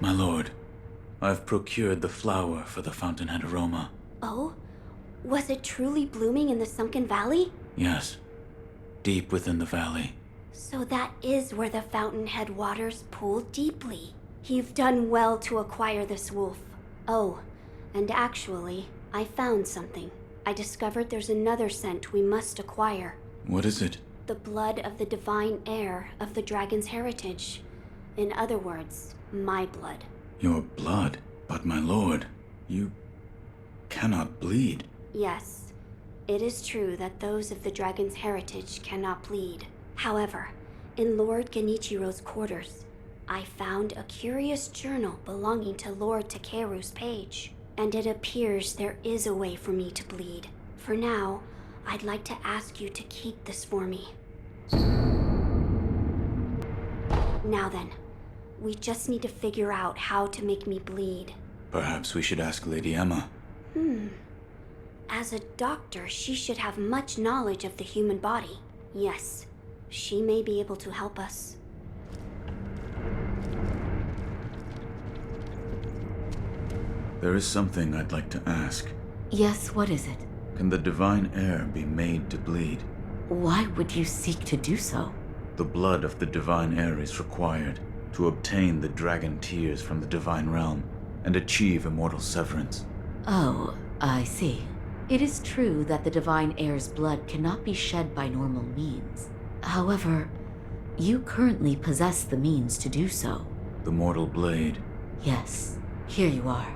My lord, I've procured the flower for the fountainhead aroma. Oh? Was it truly blooming in the Sunken Valley? Yes, deep within the valley. So that is where the fountainhead waters pool deeply. You've done well to acquire this wolf. Oh, and actually, I found something. I discovered there's another scent we must acquire. What is it? The blood of the divine heir of the dragon's heritage. In other words, my blood. Your blood? But my lord, you cannot bleed. Yes, it is true that those of the dragon's heritage cannot bleed. However, in Lord Genichiro's quarters, I found a curious journal belonging to Lord Takeru's page, and it appears there is a way for me to bleed. For now, I'd like to ask you to keep this for me. Now then, we just need to figure out how to make me bleed. Perhaps we should ask Lady Emma. As a doctor, she should have much knowledge of the human body. Yes, she may be able to help us. There is something I'd like to ask. Yes, what is it? Can the divine heir be made to bleed? Why would you seek to do so? The blood of the divine heir is required to obtain the dragon tears from the divine realm and achieve immortal severance. Oh, I see. It is true that the divine heir's blood cannot be shed by normal means. However, you currently possess the means to do so. The mortal blade. Yes, here you are.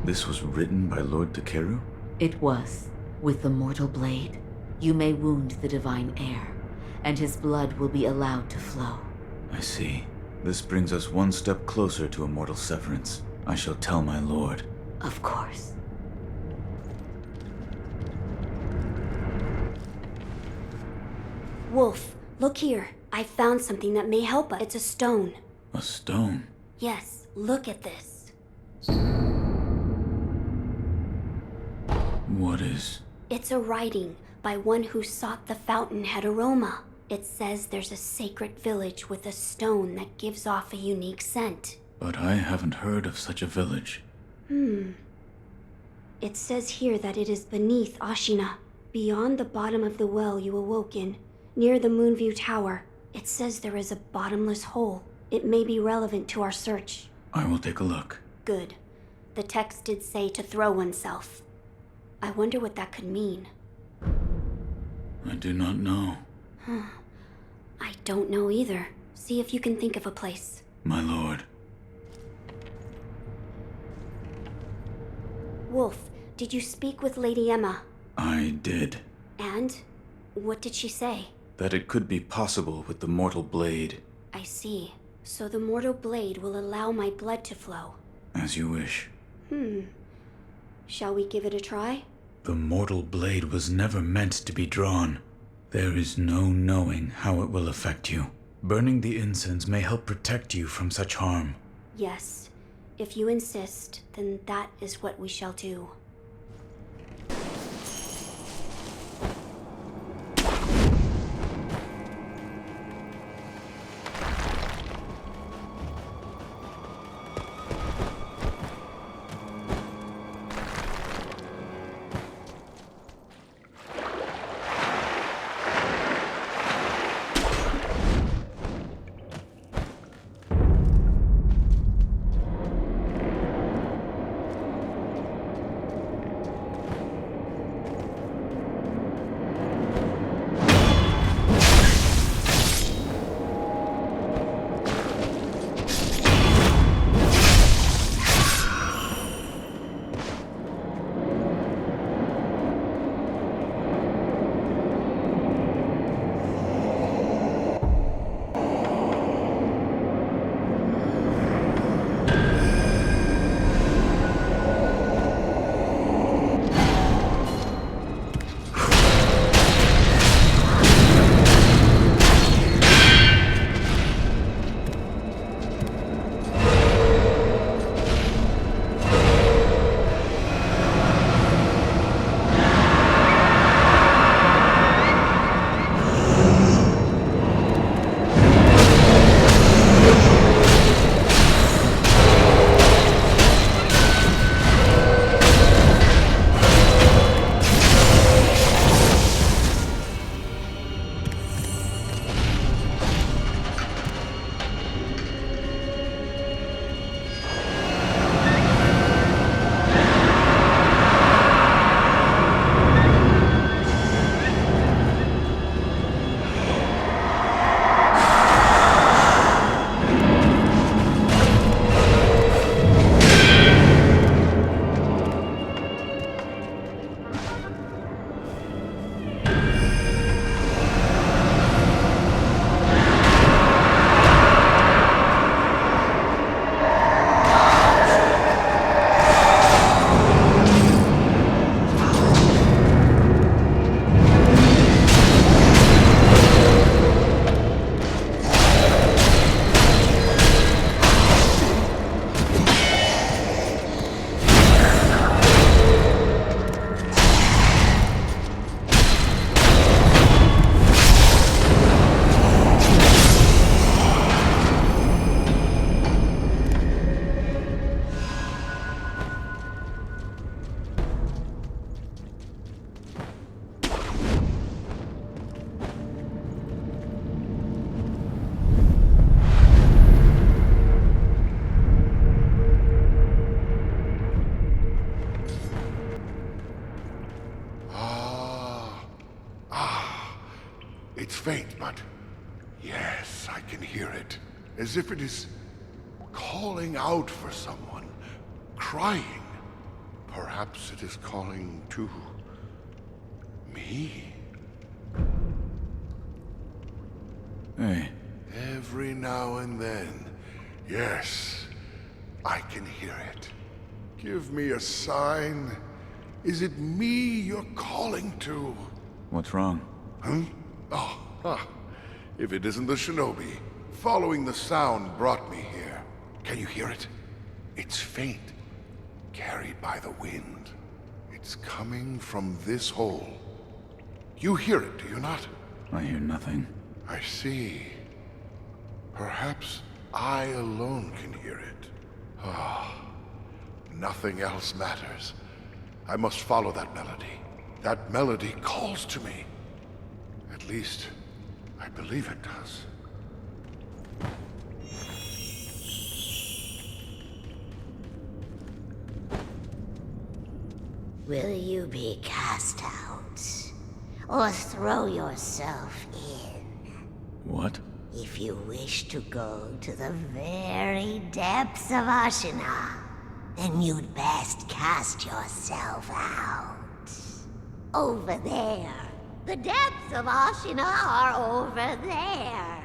This was written by Lord Takeru? It was. With the mortal blade, you may wound the divine heir, and his blood will be allowed to flow. I see. This brings us one step closer to immortal severance. I shall tell my lord. Of course. Wolf, look here. I found something that may help us. It's a stone. A stone? Yes, look at this. What is... It's a writing by one who sought the fountainhead aroma. It says there's a sacred village with a stone that gives off a unique scent. But I haven't heard of such a village. It says here that it is beneath Ashina, beyond the bottom of the well you awoke in, near the Moonview Tower. It says there is a bottomless hole. It may be relevant to our search. I will take a look. Good. The text did say to throw oneself. I wonder what that could mean. I do not know. I don't know either. See if you can think of a place. My lord. Wolf, did you speak with Lady Emma? I did. And? What did she say? That it could be possible with the mortal blade. I see. So the mortal blade will allow my blood to flow. As you wish. Shall we give it a try? The mortal blade was never meant to be drawn. There is no knowing how it will affect you. Burning the incense may help protect you from such harm. Yes. If you insist, then that is what we shall do. hear it, as if it is calling out for someone, crying. Perhaps it is calling to me? Hey, Every now and then, yes, I can hear it. Give me a sign. Is it me you're calling to? what's wrong? Huh? Oh, huh. If it isn't the shinobi, following the sound brought me here. Can you hear it? It's faint, carried by the wind. It's coming from this hole. You hear it, do you not? I hear nothing. I see. Perhaps I alone can hear it. Ah, nothing else matters. I must follow that melody. That melody calls to me. At least, I believe it does. Will you be cast out? Or throw yourself in? What? If you wish to go to the very depths of Ashina, then you'd best cast yourself out. Over there. The depths of Ashina are over there.